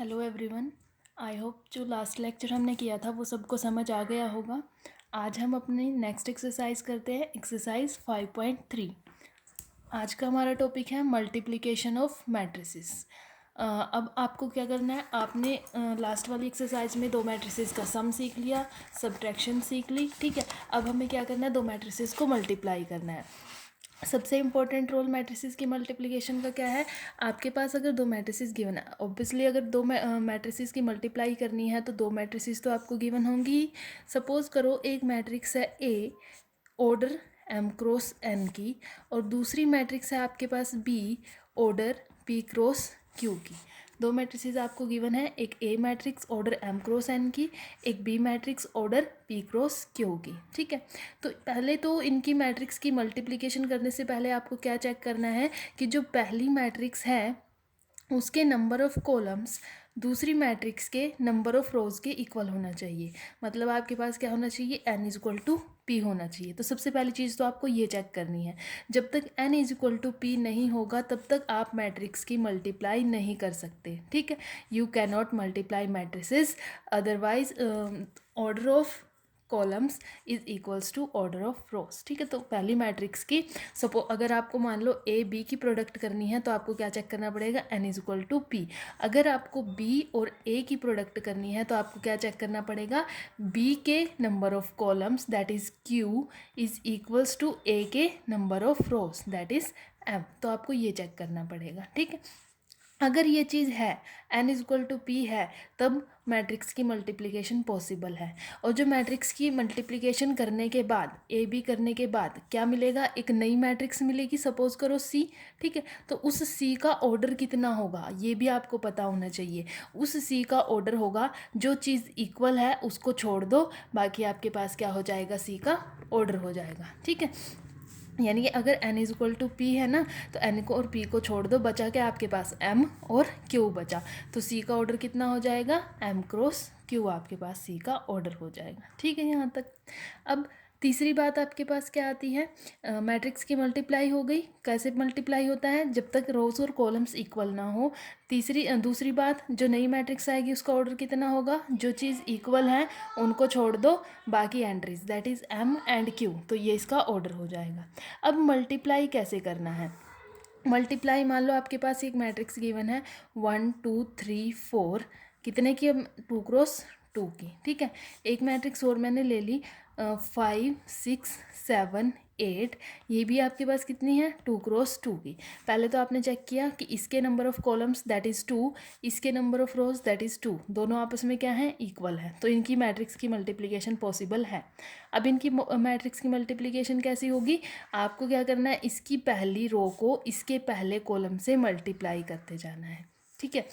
Hello everyone. I hope जो last lecture हमने किया था वो सबको समझ आ गया होगा। आज हम अपनी नेक्स्ट एक्सरसाइज करते हैं, एक्सरसाइज 5.3। आज का हमारा टॉपिक है मल्टीप्लिकेशन ऑफ मैट्रिसेस। अब आपको क्या करना है, आपने लास्ट वाली एक्सरसाइज में दो मैट्रिसेस का सम सीख लिया, सब्ट्रैक्शन सीख ली, ठीक है। अब हमें क्या करना है, दो मैट्रिसेस को मल्टीप्लाई करना है। सबसे इम्पोर्टेंट रोल मैट्रिसेस की मल्टीप्लिकेशन का क्या है, आपके पास अगर दो मैट्रिसेस गिवन है, ऑब्वियसली अगर दो मैट्रिसेस की मल्टीप्लाई करनी है तो दो मैट्रिसेस तो आपको गिवन होंगी। सपोज करो एक मैट्रिक्स है A order m cross n की, और दूसरी मैट्रिक्स है आपके पास B order p cross q की। दो मैट्रिसेस आपको गिवन है, एक A matrix order m cross n की, एक B matrix order p cross q की, ठीक है। तो पहले तो इनकी मैट्रिक्स की मल्टीप्लिकेशन करने से पहले आपको क्या चेक करना है कि जो पहली मैट्रिक्स है उसके नंबर ऑफ़ कॉलम्स दूसरी मैट्रिक्स के नंबर ऑफ़ रोज़ के इक्वल होना चाहिए। मतलब आपके पास क्या होना चाहिए, n is equal to P होना चाहिए। तो सबसे पहली चीज़ तो आपको ये चेक करनी है। जब तक n is equal to P नहीं होगा तब तक आप मैट्रिक्स की मल्टीप्लाई नहीं कर सकते, ठीक है। You can not multiply matrices otherwise order of columns is equals to order of rows, ठीक है। तो पहली मैट्रिक्स की अगर आपको मान लो ए बी की प्रोडक्ट करनी है तो आपको क्या चेक करना पड़ेगा, N is equal to P. अगर आपको बी और ए की प्रोडक्ट करनी है तो आपको क्या चेक करना पड़ेगा, बी के number of columns that is q is equals to A के number of rows that is m. तो आपको ये चेक करना पड़ेगा, ठीक है। अगर ये चीज़ है, n is equal to P है, तब मैट्रिक्स की मल्टीप्लिकेशन पॉसिबल है। और जो मैट्रिक्स की मल्टीप्लिकेशन करने के बाद, ए बी करने के बाद क्या मिलेगा, एक नई मैट्रिक्स मिलेगी, सपोज करो सी, ठीक है। तो उस सी का ऑर्डर कितना होगा ये भी आपको पता होना चाहिए। उस सी का ऑर्डर होगा, जो चीज़ इक्वल है उसको छोड़ दो, बाकी आपके पास क्या हो जाएगा, सी का ऑर्डर हो जाएगा, ठीक है। यानी कि अगर n is equal to P है ना, तो n को और p को छोड़ दो, बचा क्या आपके पास m और q बचा। तो c का ऑर्डर कितना हो जाएगा, m क्रॉस q आपके पास c का ऑर्डर हो जाएगा, ठीक है यहाँ तक। अब तीसरी बात आपके पास क्या आती है, मैट्रिक्स की मल्टीप्लाई हो गई। कैसे मल्टीप्लाई होता है, जब तक रोज और कॉलम्स इक्वल ना हो। दूसरी बात, जो नई मैट्रिक्स आएगी उसका ऑर्डर कितना होगा, जो चीज़ इक्वल है उनको छोड़ दो, बाकी entries that is m and q, तो ये इसका ऑर्डर हो जाएगा। अब मल्टीप्लाई कैसे करना है, मल्टीप्लाई मान लो आपके पास एक मैट्रिक्स गिवन है 1 2 3 4, कितने की, 2 क्रॉस 2 की, ठीक है। एक मैट्रिक्स और मैंने ले ली 5 6 7 8, ये भी आपके पास कितनी है, 2 क्रॉस 2 की। पहले तो आपने चेक किया कि इसके number of columns that is 2, इसके number of rows that is 2, दोनों आपस में क्या है, इक्वल है। तो इनकी मैट्रिक्स की मल्टीप्लिकेशन पॉसिबल है। अब इनकी मैट्रिक्स की मल्टीप्लिकेशन कैसी होगी, आपको क्या करना है, इसकी पहली रो को इसके पहले कॉलम से मल्टीप्लाई करते जाना है, ठीक है।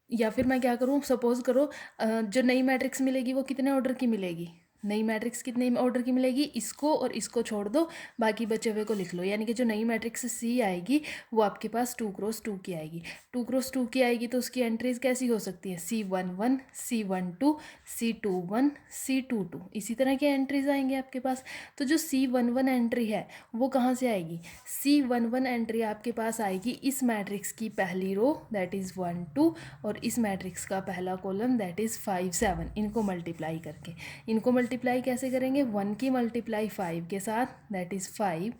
या फिर मैं क्या करूँ, सपोज करो जो नई मैट्रिक्स मिलेगी वो कितने ऑर्डर की मिलेगी, नई मैट्रिक्स कितने ऑर्डर की मिलेगी, इसको और इसको छोड़ दो, बाकी बचे हुए को लिख लो। यानी कि जो नई मैट्रिक्स सी आएगी वो आपके पास 2 क्रॉस 2 की आएगी। 2 क्रॉस 2 की आएगी तो उसकी एंट्रीज कैसी हो सकती है, C11 C12 C21 C22, इसी तरह की एंट्रीज आएंगी आपके पास। तो जो C11 एंट्री है वो कहाँ से आएगी, C11 एंट्री आपके पास आएगी इस मैट्रिक्स की पहली रो दैट इज़ 1 2, और इस मैट्रिक्स का पहला कॉलम दैट इज़ 5 7, इनको मल्टीप्लाई करके। इनको मल्टीप्लाई कैसे करेंगे, 1 की मल्टीप्लाई 5 के साथ दैट इज़ 5,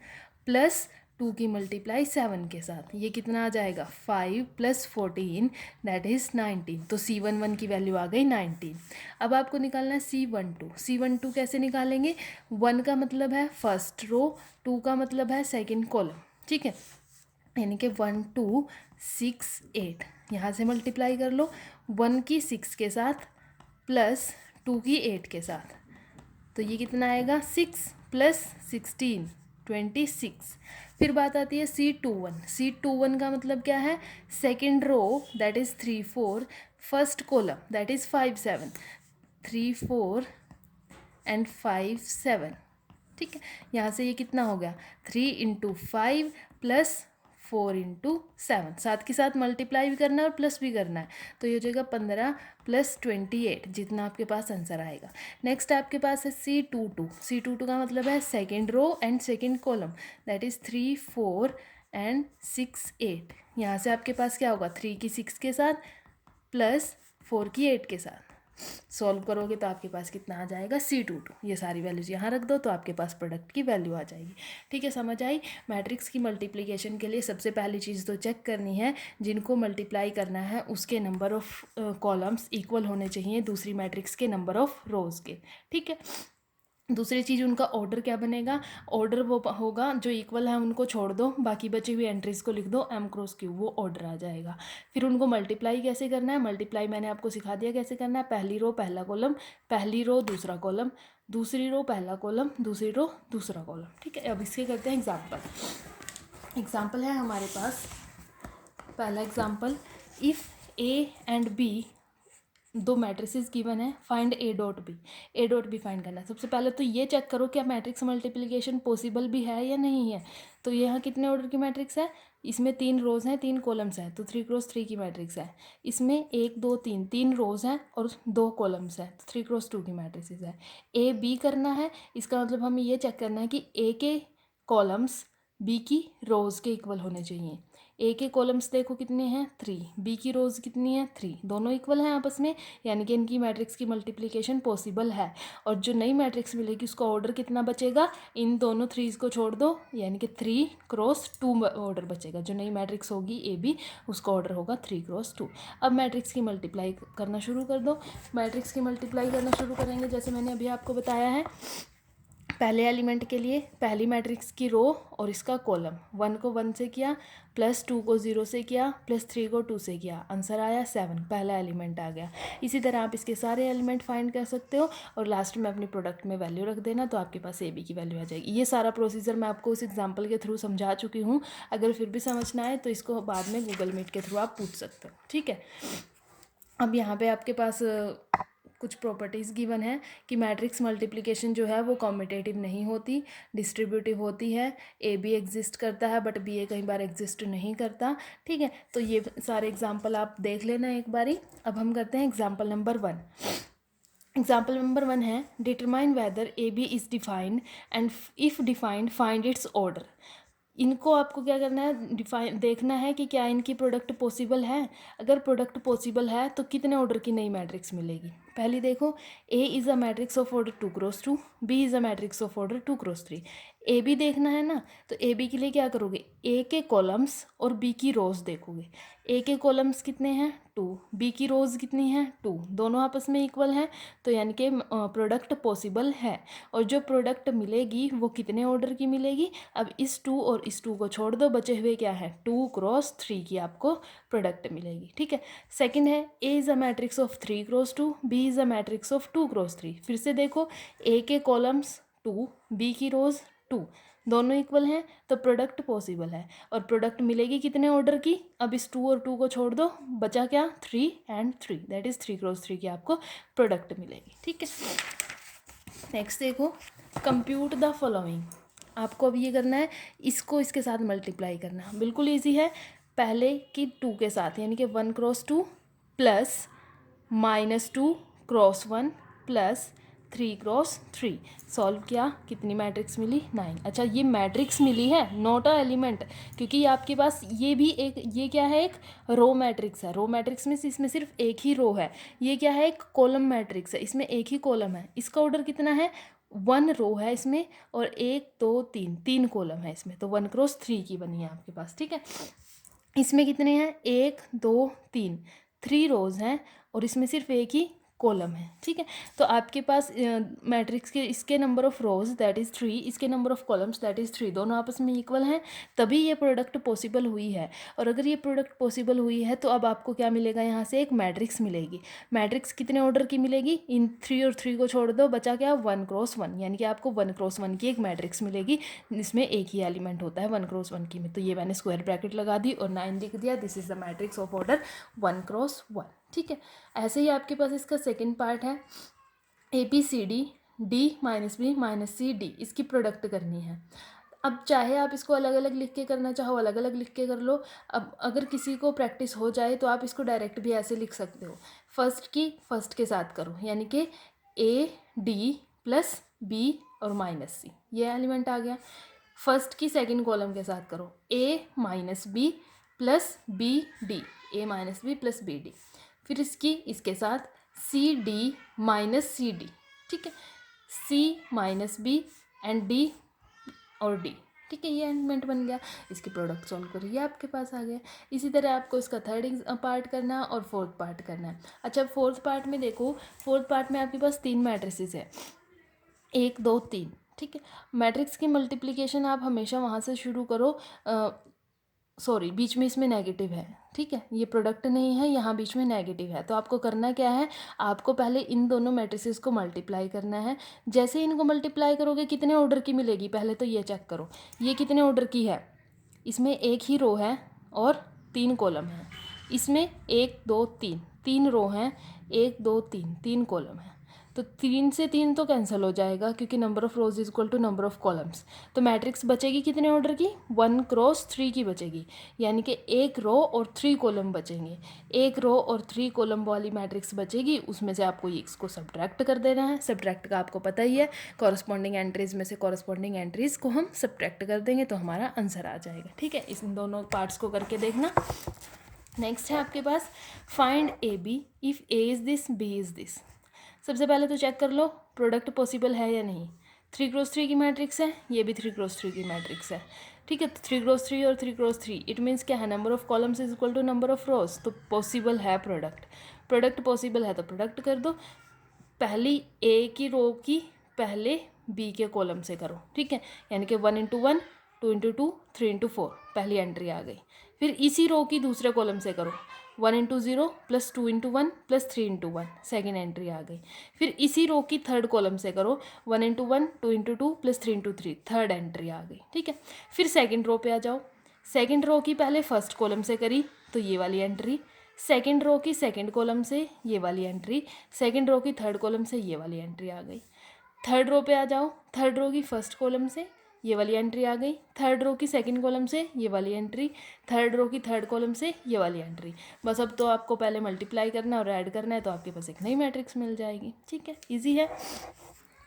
प्लस 2 की मल्टीप्लाई 7 के साथ, ये कितना आ जाएगा, 5 प्लस 14 दैट इज़ 19। तो C11 की वैल्यू आ गई 19। अब आपको निकालना है C12। C12 कैसे निकालेंगे, 1 का मतलब है फर्स्ट रो, 2 का मतलब है सेकेंड कॉलम, ठीक है। यानी कि 1 2 6 8, यहाँ से मल्टीप्लाई कर लो, 1 की 6 के साथ प्लस 2 की 8 के साथ, तो ये कितना आएगा, 6 प्लस 16 26। फिर बात आती है C21। C21 का मतलब क्या है, second row that is 3 4, first column that is 5 7, 3 4 and 5 7, ठीक है। यहाँ से ये कितना हो गया, 3 इंटू 5 प्लस 4 इंटू 7, साथ के साथ मल्टीप्लाई भी करना है और प्लस भी करना है, तो ये हो जाएगा 15 प्लस 28, जितना आपके पास आंसर आएगा। नेक्स्ट आपके पास है C22। C22 का मतलब है second row and second column that is 3 4 and 6 8, यहाँ से आपके पास क्या होगा, 3 की 6 के साथ प्लस 4 की 8 के साथ सॉल्व करोगे तो आपके पास कितना आ जाएगा, C22। ये सारी वैल्यूज यहाँ रख दो तो आपके पास प्रोडक्ट की वैल्यू आ जाएगी। ठीक है, समझ आई। मैट्रिक्स की मल्टीप्लिकेशन के लिए सबसे पहली चीज़ तो चेक करनी है, जिनको मल्टीप्लाई करना है उसके नंबर ऑफ़ कॉलम्स इक्वल होने चाहिए दूसरी मैट्रिक्स के नंबर ऑफ़ रोज़ के। ठीक है, दूसरी चीज़ उनका ऑर्डर क्या बनेगा, ऑर्डर वो होगा जो इक्वल है उनको छोड़ दो, बाकी बची हुई एंट्रीज़ को लिख दो m×q, वो ऑर्डर आ जाएगा। फिर उनको मल्टीप्लाई कैसे करना है, मल्टीप्लाई मैंने आपको सिखा दिया कैसे करना है। पहली रो पहला कॉलम, पहली रो दूसरा कॉलम, दूसरी रो पहला कॉलम, दूसरी रो दूसरा कॉलम। ठीक है, अब इसके करते हैं एग्जाम्पल। एग्जाम्पल है हमारे पास, पहला example, if A and B दो मैट्रिसेस गिवन है, find A dot B. A dot B find करना है। सबसे पहले तो ये चेक करो क्या मैट्रिक्स मल्टीप्लिकेशन पॉसिबल भी है या नहीं है। तो यहाँ कितने ऑर्डर की मैट्रिक्स है, इसमें 3 रोज़ हैं 3 कॉलम्स हैं, तो 3×3 की मैट्रिक्स है। इसमें 1 2 3 3 रोज़ हैं और 2 कॉलम्स हैं, तो 3×2 की मैट्रिक्स है। ए बी करना है, इसका मतलब हमें ये चेक करना है कि ए के कॉलम्स बी की रोज़ के इक्वल होने चाहिए। ए के कॉलम्स देखो कितने हैं 3, बी की रोज़ कितनी है 3, दोनों इक्वल हैं आपस में, यानी कि इनकी मैट्रिक्स की मल्टीप्लिकेशन पॉसिबल है। और जो नई मैट्रिक्स मिलेगी उसका ऑर्डर कितना बचेगा, इन दोनों 3s को छोड़ दो, यानी कि 3×2 ऑर्डर बचेगा। जो नई मैट्रिक्स होगी ए बी, उसका ऑर्डर होगा 3×2। अब मैट्रिक्स की मल्टीप्लाई करना शुरू कर दो। मैट्रिक्स की मल्टीप्लाई करना शुरू करेंगे जैसे मैंने अभी आपको बताया है। पहले एलिमेंट के लिए पहली मैट्रिक्स की रो और इसका कॉलम, 1 को 1 से किया, +2 को 0 से किया, +3 को 2 से किया, आंसर आया 7, पहला एलिमेंट आ गया। इसी तरह आप इसके सारे एलिमेंट फाइंड कर सकते हो और लास्ट में अपनी प्रोडक्ट में वैल्यू रख देना, तो आपके पास ए बी की वैल्यू आ जाएगी। ये सारा प्रोसीजर मैं आपको उस एग्जाम्पल के थ्रू समझा चुकी हूँ। अगर फिर भी समझना है तो इसको बाद में गूगल मीट के थ्रू आप पूछ सकते हो। ठीक है, अब यहाँ पे आपके पास कुछ प्रॉपर्टीज़ गिवन है कि मैट्रिक्स मल्टीप्लिकेशन जो है वो कॉम्यूटेटिव नहीं होती, डिस्ट्रीब्यूटिव होती है। ए बी एग्जिस्ट करता है बट बी ए कई बार एग्जिस्ट नहीं करता। ठीक है, तो ये सारे एग्जांपल आप देख लेना एक बारी। अब हम करते हैं एग्जांपल नंबर 1। एग्जाम्पल नंबर 1 है, determine whether A B is defined and if defined find its order. इनको आपको क्या करना है, डिफाइन देखना है कि क्या इनकी प्रोडक्ट पॉसिबल है। अगर प्रोडक्ट पॉसिबल है तो कितने ऑर्डर की नई मैट्रिक्स मिलेगी। पहली देखो, A is a matrix of order 2×2, B is a matrix of order 2×3। A B देखना है ना, तो ए बी के लिए क्या करोगे, ए के कॉलम्स और बी की रोज़ देखोगे। ए के कॉलम्स कितने हैं 2, बी की रोज़ कितनी हैं 2, दोनों आपस में इक्वल हैं, तो यानी कि प्रोडक्ट पॉसिबल है। और जो प्रोडक्ट मिलेगी वो कितने ऑर्डर की मिलेगी, अब इस 2 और इस 2 को छोड़ दो, बचे हुए क्या है 2×3 की आपको प्रोडक्ट मिलेगी। ठीक है, सेकंड है, A is a matrix of 3×2, B is a matrix of 2×3। फिर से देखो, ए के कॉलम्स 2, बी की रोज़ 2, दोनों इक्वल हैं, तो प्रोडक्ट पॉसिबल है। और प्रोडक्ट मिलेगी कितने ऑर्डर की, अब इस 2 और 2 को छोड़ दो, बचा क्या 3 एंड 3, दैट इज़ 3×3 की आपको प्रोडक्ट मिलेगी। ठीक है, नेक्स्ट देखो, कंप्यूट द फॉलोइंग। आपको अब ये करना है, इसको इसके साथ मल्टीप्लाई करना, बिल्कुल ईजी है। पहले की 2 के साथ, यानी कि 1×2 प्लस -2×1 प्लस 3×3 सॉल्व किया, कितनी मैट्रिक्स मिली 9। अच्छा, ये मैट्रिक्स मिली है, नॉट अ एलिमेंट, क्योंकि आपके पास ये भी एक, ये क्या है, एक रो मैट्रिक्स है। रो मैट्रिक्स में इसमें सिर्फ एक ही रो है। ये क्या है, एक कॉलम मैट्रिक्स है, इसमें एक ही कॉलम है। इसका ऑर्डर कितना है, 1 रो है इसमें और 1 2 3 3 कॉलम है इसमें, तो 1×3 की बनी है आपके पास। ठीक है, इसमें कितने हैं 1 2 3, 3 रोज़ हैं और इसमें सिर्फ एक ही कॉलम है। ठीक है, तो आपके पास मैट्रिक्स के इसके number of rows that is 3, इसके number of columns that is 3, दोनों आपस में इक्वल हैं, तभी ये प्रोडक्ट पॉसिबल हुई है। और अगर ये प्रोडक्ट पॉसिबल हुई है तो अब आपको क्या मिलेगा, यहाँ से एक मैट्रिक्स मिलेगी। मैट्रिक्स कितने ऑर्डर की मिलेगी, इन 3 और 3 को छोड़ दो, बचा क्या 1×1, यानी कि आपको 1×1 की एक मैट्रिक्स मिलेगी, जिसमें एक ही एलिमेंट होता है 1×1 की में। तो ये मैंने स्क्वायर ब्रैकेट लगा दी और 9 लिख दिया, this is the matrix of order 1×1। ठीक है, ऐसे ही आपके पास इसका सेकंड पार्ट है, ABCD D - B - C D, इसकी प्रोडक्ट करनी है। अब चाहे आप इसको अलग अलग लिख के करना चाहो, अलग अलग लिख के कर लो। अब अगर किसी को प्रैक्टिस हो जाए तो आप इसको डायरेक्ट भी ऐसे लिख सकते हो, फर्स्ट की फर्स्ट के साथ करो, यानी कि AD + B और -C, ये एलिमेंट आ गया। फर्स्ट की सेकंड कॉलम के साथ करो, A - B plus B D, A minus B plus B D, फिर इसके साथ C D minus C D, ठीक है, C minus B and D और डी, ठीक है, ये एलिमेंट बन गया। इसकी प्रोडक्ट सॉल्व करो, ये आपके पास आ गया। इसी तरह आपको इसका थर्ड पार्ट करना है और फोर्थ पार्ट करना है। अच्छा, फोर्थ पार्ट में देखो, फोर्थ पार्ट में आपके पास 3 मैट्रिसेस है, 1 2 3, ठीक है। मैट्रिक्स की मल्टीप्लिकेशन आप हमेशा वहाँ से शुरू करो, सॉरी बीच में इसमें नेगेटिव है, ठीक है, ये प्रोडक्ट नहीं है, यहाँ बीच में नेगेटिव है। तो आपको करना क्या है, आपको पहले इन दोनों मैट्रिसेस को मल्टीप्लाई करना है। जैसे इनको मल्टीप्लाई करोगे कितने ऑर्डर की मिलेगी, पहले तो ये चेक करो, ये कितने ऑर्डर की है, इसमें एक ही रो है और 3 कॉलम है, इसमें 1 2 3, 3 रो हैं, 1 2 3, 3 कॉलम है। तो 3 से 3 तो कैंसिल हो जाएगा क्योंकि number of rows is equal to number of columns. तो मैट्रिक्स बचेगी कितने ऑर्डर की, 1 क्रॉस 3 की बचेगी, यानी कि 1 रो और 3 कॉलम बचेंगे। 1 रो और 3 कॉलम वाली मैट्रिक्स बचेगी, उसमें से आपको ये इसको सब्ट्रैक्ट कर देना है। सब्ट्रैक्ट का आपको पता ही है, कॉरस्पॉन्डिंग एंट्रीज में से कॉरस्पॉन्डिंग एंट्रीज को हम सब्ट्रैक्ट कर देंगे तो हमारा आंसर आ जाएगा, ठीक है। इन दोनों पार्ट्स को करके देखना। नेक्स्ट है आपके पास find A B if A is this B is this. सबसे पहले तो चेक कर लो प्रोडक्ट पॉसिबल है या नहीं। 3 क्रॉस 3 की मैट्रिक्स है, ये भी 3 क्रॉस 3 की मैट्रिक्स है, ठीक है। तो 3 क्रॉस 3 और 3 क्रॉस 3 इट मीन्स क्या है, number of columns is equal to number of rows, तो पॉसिबल है प्रोडक्ट। प्रोडक्ट पॉसिबल है तो प्रोडक्ट कर दो। पहली ए की रो की पहले बी के कॉलम से करो, ठीक है, यानी कि 1 इंटू 1, 2 इंटू 2, 3 इंटू 4, पहली एंट्री आ गई। फिर इसी रो की दूसरे कॉलम से करो, 1 into 0 plus 2 into 1 plus 3 into 1, second entry आ गई। फिर इसी रो की थर्ड कॉलम से करो, 1 into 1, 2 into 2 plus 3 into 3, third entry आ गई, ठीक है। फिर सेकेंड रो पे आ जाओ, सेकेंड रो की पहले फर्स्ट कॉलम से करी तो ये वाली एंट्री, सेकेंड रो की सेकेंड कॉलम से ये वाली एंट्री, सेकेंड रो की थर्ड कॉलम से ये वाली एंट्री आ गई। थर्ड रो पे आ जाओ, थर्ड रो की फर्स्ट कॉलम से ये वाली एंट्री आ गई, थर्ड रो की सेकंड कॉलम से ये वाली एंट्री, थर्ड रो की थर्ड कॉलम से ये वाली एंट्री। बस अब तो आपको पहले मल्टीप्लाई करना है और ऐड करना है, तो आपके पास एक नई मैट्रिक्स मिल जाएगी, ठीक है, इजी है।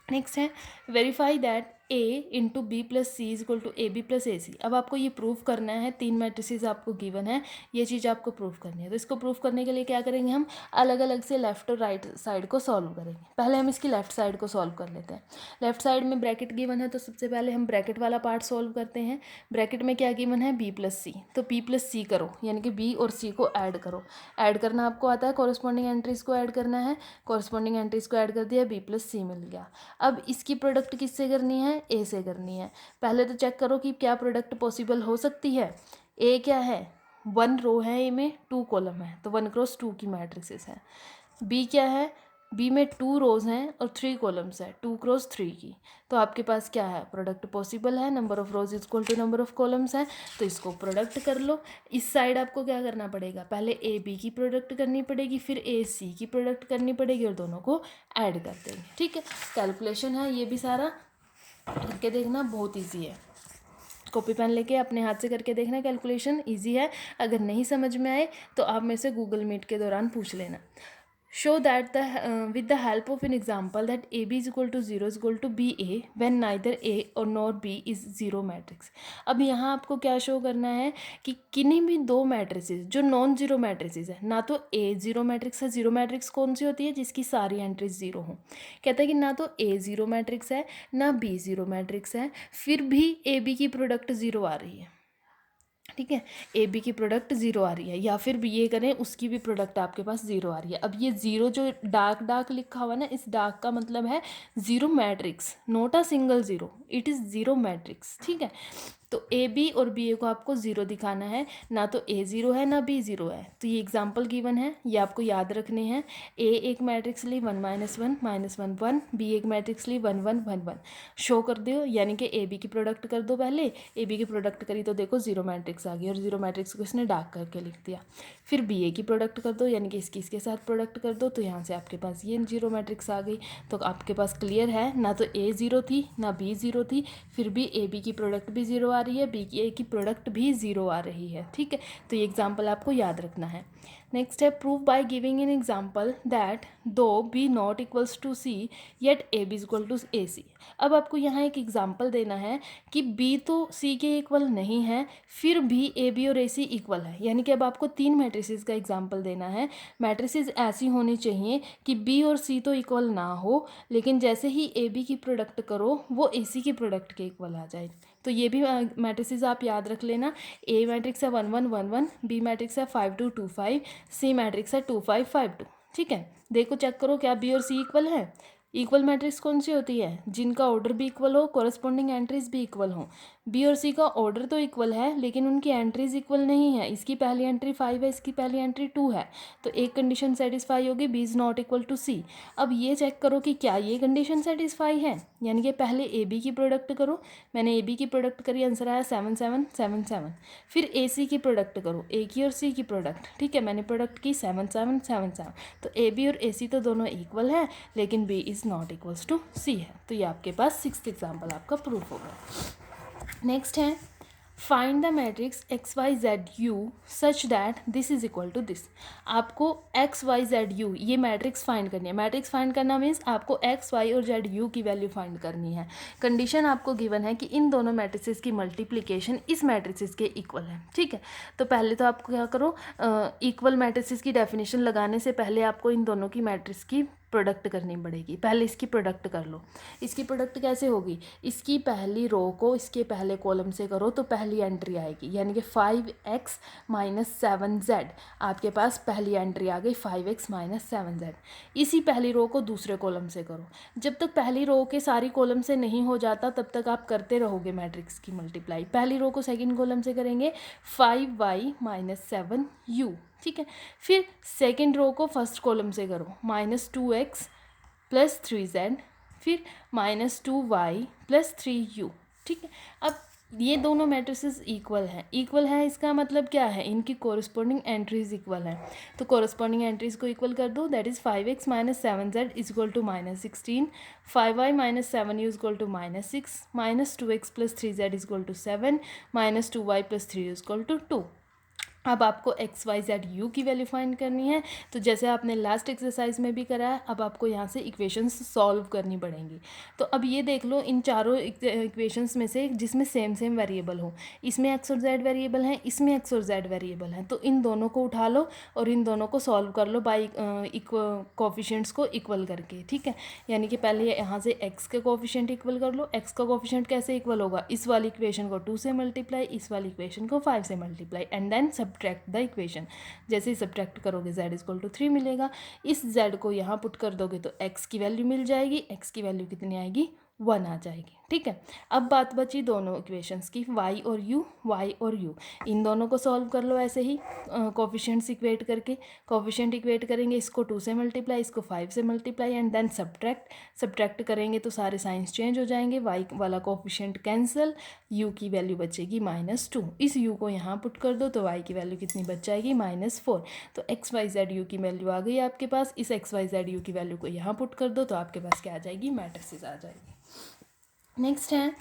नेक्स्ट है verify that A into B plus C is equal to A B plus A C. अब आपको ये प्रूफ करना है, 3 मैट्रिसेस आपको गिवन है, ये चीज़ आपको प्रूफ करनी है। तो इसको प्रूफ करने के लिए क्या करेंगे, हम अलग अलग से लेफ्ट और राइट साइड को सॉल्व करेंगे। पहले हम इसकी लेफ्ट साइड को सॉल्व कर लेते हैं। लेफ्ट साइड में ब्रैकेट गिवन है तो सबसे पहले हम ब्रैकेट वाला पार्ट सॉल्व करते हैं। ब्रैकेट में क्या गिवन है, बी प्लस सी, तो पी प्लस सी करो, यानी कि बी और सी को ऐड करो। ऐड करना आपको आता है, कॉरस्पॉन्डिंग एंट्रीज को ऐड करना है, कॉरस्पॉन्डिंग एंट्रीज को ऐड कर दिया, बी प्लस सी मिल गया। अब इसकी प्रोडक्ट किससे करनी है, ए से करनी है। पहले तो चेक करो कि क्या प्रोडक्ट पॉसिबल हो सकती है। ए क्या है, 1 रो है, ए में 2 कॉलम है, तो 1 क्रॉस 2 की मैट्रिसेस है। बी क्या है, बी में 2 रोज हैं और 3 कॉलम्स है, 2 क्रॉस 3 की। तो आपके पास क्या है, प्रोडक्ट पॉसिबल है, number of rows is equal to number of columns है, तो इसको प्रोडक्ट कर लो। इस साइड आपको क्या करना पड़ेगा, पहले ए बी की प्रोडक्ट करनी पड़ेगी, फिर ए सी की प्रोडक्ट करनी पड़ेगी और दोनों को ऐड कर देंगे, ठीक है। कैलकुलेशन है ये भी सारा करके देखना, बहुत ईजी है। कॉपी पेन लेके अपने हाथ से करके देखना, कैलकुलेशन ईजी है। अगर नहीं समझ में आए तो आप मेरे से गूगल मीट के दौरान पूछ लेना। Show that with the help of an example that A B is equal to 0 is equal to B A when neither A और नॉर बी इज 0 मैट्रिक्स। अब यहाँ आपको क्या शो करना है कि किन्हीं भी 2 मैट्रिसेस जो नॉन जीरो मैट्रिसेस है, ना तो ए जीरो मैट्रिक्स है, जीरो मैट्रिक्स कौन सी होती है, जिसकी सारी एंट्रीज जीरो हों। कहता है कि ना तो ए जीरो मैट्रिक्स है ना बी जीरो मैट्रिक्स है, फिर भी ए बी की प्रोडक्ट जीरो आ रही है, ठीक है, ए बी की प्रोडक्ट जीरो आ रही है, या फिर ये करें उसकी भी प्रोडक्ट आपके पास जीरो आ रही है। अब ये जीरो जो डार्क डार्क लिखा हुआ ना, इस डार्क का मतलब है zero matrix, not a single zero, it is zero matrix, ठीक है। तो ए बी और बी ए को आपको ज़ीरो दिखाना है, ना तो ए ज़ीरो है ना बी ज़ीरो है। तो ये एग्जांपल गिवन है, ये आपको याद रखने हैं। ए एक मैट्रिक्स ली 1 -1 -1 1, बी एक मैट्रिक्स ली 1 1 1 1, शो कर दो, यानी कि ए बी की प्रोडक्ट कर दो। पहले ए बी की प्रोडक्ट करी तो देखो जीरो मैट्रिक्स आ गई, और जीरो मैट्रिक्स को इसने डार्क करके लिख दिया। फिर बी ए की प्रोडक्ट कर दो, यानी कि इसके साथ प्रोडक्ट कर दो, तो यहाँ से आपके पास ये जीरो मैट्रिक्स आ गई। तो आपके पास क्लियर है, ना तो ए ज़ीरो थी ना बी ज़ीरो थी, फिर भी ए बी की प्रोडक्ट भी ज़ीरो आ रही है, बी की ए की प्रोडक्ट भी ज़ीरो आ रही है, ठीक है। तो ये एग्जांपल आपको याद रखना है। नेक्स्ट है prove by giving an example that though B not equals to C yet A B is equal to A C. अब आपको यहाँ एक एग्जाम्पल देना है कि बी तो सी के इक्वल नहीं है, फिर भी ए बी और ए सी इक्वल है। यानी कि अब आपको तीन मैट्रिसेस का एग्जाम्पल देना है। मैट्रिसेस ऐसी होनी चाहिए कि बी और सी तो इक्वल ना हो, लेकिन जैसे ही ए बी की प्रोडक्ट करो वो ए सी की प्रोडक्ट के इक्वल आ जाए। तो ये भी मैट्रिसेस आप याद रख लेना। ए मैट्रिक्स है 1 1 1 1, बी मैट्रिक्स है 5 2 2 5, सी मैट्रिक्स है 2 5 5 2। ठीक है, देखो चेक करो क्या बी और सी इक्वल है। इक्वल मैट्रिक्स कौन सी होती है? जिनका ऑर्डर भी इक्वल हो, कॉरस्पॉन्डिंग एंट्रीज भी इक्वल हो। बी और सी का ऑर्डर तो इक्वल है लेकिन उनकी एंट्रीज इक्वल नहीं है। इसकी पहली एंट्री 5 है, इसकी पहली एंट्री 2 है, तो एक कंडीशन सेटिस्फाई होगी, B is not equal to C. अब ये चेक करो कि क्या ये कंडीशन सेटिस्फाई है, यानी कि पहले ए बी की प्रोडक्ट करो। मैंने ए बी की प्रोडक्ट करी, आंसर आया 7 7 7 7। फिर ए सी की प्रोडक्ट करो, ए की और सी की प्रोडक्ट। ठीक है, मैंने प्रोडक्ट की 7 7 7 7। तो ए बी और ए सी तो दोनों इक्वल है लेकिन B is not equals to C है। तो ये आपके पास 6th एग्जाम्पल आपका प्रूफ होगा। नेक्स्ट है find the matrix X Y Z U such that this is equal to this. आपको एक्स वाई जेड यू ये मैट्रिक्स फाइंड करनी है। मैट्रिक्स फाइंड करना मीन्स आपको एक्स वाई और जेड यू की वैल्यू फाइंड करनी है। कंडीशन आपको गिवन है कि इन दोनों मैट्रिसेस की मल्टीप्लिकेशन इस मैट्रिसेस के इक्वल है। ठीक है, तो पहले तो आपको क्या करो, इक्वल मैट्रिसेस की डेफिनेशन लगाने से पहले आपको इन दोनों की मैट्रिक्स की प्रोडक्ट करनी पड़ेगी। पहले इसकी प्रोडक्ट कर लो। इसकी प्रोडक्ट कैसे होगी? इसकी पहली रो को इसके पहले कॉलम से करो तो पहली एंट्री आएगी, यानी कि 5x - 7z। आपके पास पहली एंट्री आ गई 5x - 7z। इसी पहली रो को दूसरे कॉलम से करो। जब तक पहली रो के सारी कॉलम से नहीं हो जाता तब तक आप करते रहोगे मैट्रिक्स की मल्टीप्लाई। पहली रो को सेकंड कॉलम से करेंगे 5y - 7u। ठीक है, फिर सेकेंड रो को फर्स्ट कॉलम से करो -2x + 3z, फिर -2y + 3u। ठीक है, अब ये दोनों मैट्रिसेस इक्वल है इसका मतलब क्या है? इनकी कॉरस्पॉन्डिंग एंट्रीज इक्वल है। तो कॉरस्पॉन्डिंग एंट्रीज को इक्वल कर दो, that is 5x - 7z is equal to -16, 5y - 7u is equal to -6, -2x + 3z is equal to 7, -2y + 3u is equal to 2। अब आपको एक्स वाई जेड यू की value find करनी है। तो जैसे आपने लास्ट एक्सरसाइज में भी करा है, अब आपको यहाँ से इक्वेशंस सॉल्व करनी पड़ेंगी। तो अब ये देख लो इन चारों इक्वेशंस में से जिसमें सेम वेरिएबल हो, इसमें एक्स और जेड वेरिएबल हैं, इसमें एक्स और जेड वेरिएबल हैं, तो इन दोनों को उठा लो और इन दोनों को सॉल्व कर लो बाई कोफिशिएंट्स को इक्वल करके। ठीक है, यानी कि पहले यहाँ से एक्स के कोफिशिएंट इक्वल कर लो। एक्स का कोफिशिएंट कैसे इक्वल होगा? इस वाली इक्वेशन को 2 से मल्टीप्लाई, इस वाली इक्वेशन को 5 से multiply, and then subtract the equation. जैसे ही सब्ट्रैक्ट करोगे z इक्वल टू 3 मिलेगा। इस z को यहाँ पुट कर दोगे तो x की वैल्यू मिल जाएगी। x की वैल्यू कितनी आएगी? 1 आ जाएगी। ठीक है, अब बात बची दोनों इक्वेशंस की, y और u। इन दोनों को सॉल्व कर लो ऐसे ही कोफिशिएंट्स इक्वेट करके। कोफिशिएंट इक्वेट करेंगे, इसको 2 से मल्टीप्लाई, इसको 5 से मल्टीप्लाई, एंड देन सब्ट्रैक्ट करेंगे तो सारे साइंस चेंज हो जाएंगे। y वाला कोफिशिएंट कैंसिल, u की वैल्यू बचेगी -2। इस u को यहाँ पुट कर दो तो y की वैल्यू कितनी बच जाएगी? -4। तो एक्स वाई जेड यू की वैल्यू आ गई आपके पास। इस एक्स वाई जेड यू की वैल्यू को यहाँ पुट कर दो तो आपके पास क्या आ जाएगी? मैट्रिसेस आ जाएगी। नेक्स्ट है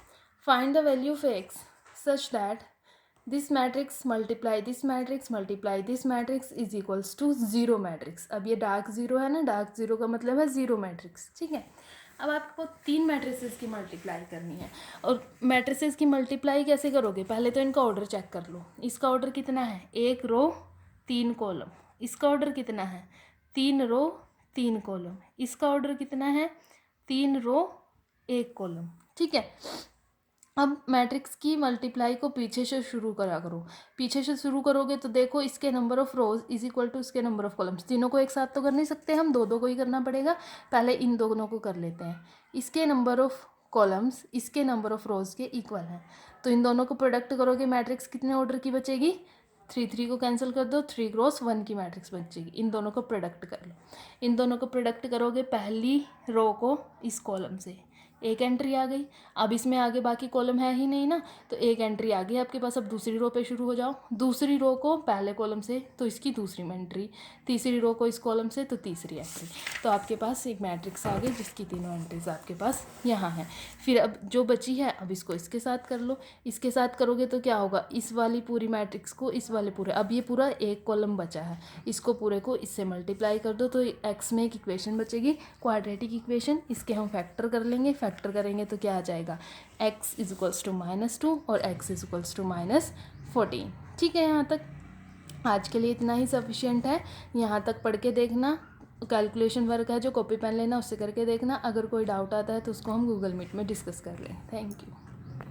find the value of x such that this matrix multiply this matrix multiply this matrix is equals to 0 matrix. अब ये डार्क जीरो है ना, डार्क जीरो का मतलब है 0 मैट्रिक्स। ठीक है, अब आपको 3 मैट्रिसेस की मल्टीप्लाई करनी है। और मैट्रिसेस की मल्टीप्लाई कैसे करोगे? पहले तो इनका ऑर्डर चेक कर लो। इसका ऑर्डर कितना है? 1 रो 3 कॉलम। इसका ऑर्डर कितना है? 3 रो 3 कॉलम। इसका ऑर्डर कितना है? 3 रो 1 कॉलम। ठीक है, अब मैट्रिक्स की मल्टीप्लाई को पीछे से शुरू करा करो। पीछे से शुरू करोगे तो देखो इसके number of rows is equal to इसके नंबर ऑफ कॉलम्स। तीनों को एक साथ तो कर नहीं सकते हम, दो को ही करना पड़ेगा। पहले इन दोनों को कर लेते हैं। इसके नंबर ऑफ कॉलम्स इसके नंबर ऑफ रोज के इक्वल हैं, तो इन दोनों को प्रोडक्ट करोगे, मैट्रिक्स कितने ऑर्डर की बचेगी? 3 को कैंसिल कर दो, 3 क्रॉस 1 की मैट्रिक्स बचेगी। इन दोनों को प्रोडक्ट कर लो। इन दोनों को प्रोडक्ट करोगे, पहली रो को इस कॉलम से, एक एंट्री आ गई। अब इसमें आगे बाकी कॉलम है ही नहीं ना, तो एक एंट्री आ गई आपके पास। अब दूसरी रो पे शुरू हो जाओ। दूसरी रो को पहले कॉलम से तो इसकी दूसरी एंट्री, तीसरी रो को इस कॉलम से तो तीसरी एंट्री। तो आपके पास एक मैट्रिक्स आ गई जिसकी तीनों एंट्रीज आपके पास यहाँ है। फिर अब जो बची है अब इसको इसके साथ कर लो। इसके साथ करोगे तो क्या होगा, इस वाली पूरी मैट्रिक्स को इस वाले पूरे, अब ये पूरा एक कॉलम बचा है, इसको पूरे को इससे मल्टीप्लाई कर दो तो एक्स में एक इक्वेशन बचेगी, क्वाड्रेटिक इक्वेशन। इसके हम फैक्टर कर लेंगे। फैक्टर करेंगे तो क्या आ जाएगा, x इज इक्वल्स टू -2 और x इज इक्वल्स टू -14। ठीक है, यहाँ तक आज के लिए इतना ही सफिशिएंट है। यहाँ तक पढ़ के देखना। कैलकुलेशन वर्क है जो कॉपी पेन लेना उससे करके देखना। अगर कोई डाउट आता है तो उसको हम गूगल मीट में डिस्कस कर लें। Thank you.